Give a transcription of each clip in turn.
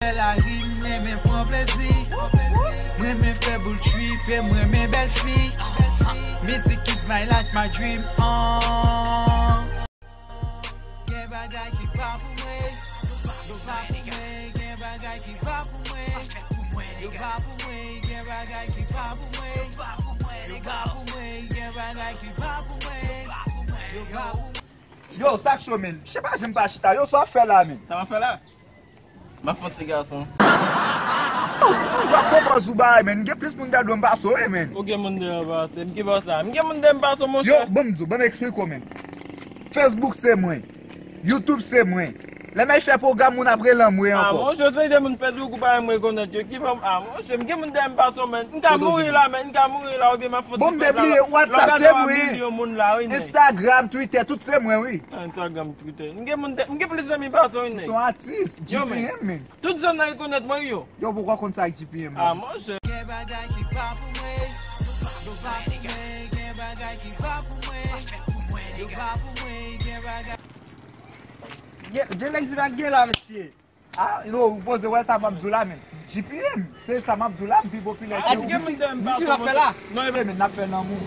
La rime, me prend plaisir. Moi, me fait bull trip, et moi, me belle fille. Music is my life, my dream. Gen bagay ki pa pou mwen. Yo pa pou mwen, gen bagay ki pa pou mwen. Yo pa pou mwen, gen bagay ki pa pou mwen. Yo pa pou mwen, gen bagay ki pa pou mwen. Yo pa pou mwen. Yo, sak show men. Je sais pas, j'aime pas chita. Yo, so a fait là, men. Ça va faire là? Ma fonte garçon. Toujours comprendre Zuba, men. Gen plus moun gado m'baso, men. Ok, moun de m'baso. M'ki boss là. M'ki moun de m'baso, mon Yo, cher. bon m'dou, bon m'explique men. Facebook c'est moi. YouTube c'est moi. Les mecs fait programme moun après l'amoué Ah, encore. mon cher, c'est de moun Facebook ou pas moi connaître yo. Qui va mon cher, m'ki moun de m'baso, men. M'ka mourir là, men. M'ka mourir là ou bien ma fonte. Bon m'déblie WhatsApp c'est moi. Instagram, Twitter, tout c'est moi, oui. Instagram, Twitter. M'ki plus amis baso, Ils sont artistes, GPM, men. Tout ça n'a connaître moi yo. Yo, pourquoi qu'on ça avec GPM? Ah, mon cher. Gen bagay ki pa pou mwen. Yo pa pou mwen, gen bagay ki pa pou mwen. Yo pa pou mwen, gen bagay. Je l'explique là, monsieur. Ah, yo, vous posez ouais ça Mabdoula, men. GPM, c'est ça Mabdoula, puis populaire. Ah, m'ki moun de m'baso. Tu l'as fait là? Non, Men, n'a fait nan mou.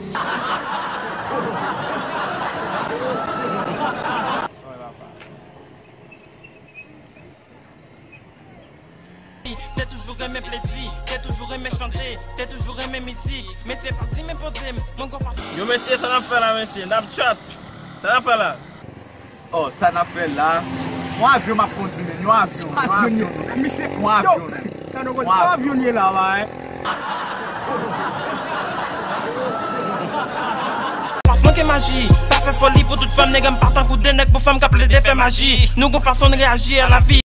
T'as toujours aimé plaisir, t'as toujours aimé chanter, t'as toujours aimé musique, mais c'est parti me poser, mon corps face. Yo, monsieur, ça n'a fait là, monsieur. N'a chat. Ça n'a fait là. Oh, ça n'a fait là. Moi avion m'a conduit, men. Yo avion. Monsieur, Moi avion. t'as donc un avion là, ouais. Façon que magie, pas fait folie pour toute femme, nègre partant coup de nègre pour femme qui a plaidé fait magie. Nous gon façon de réagir à la vie.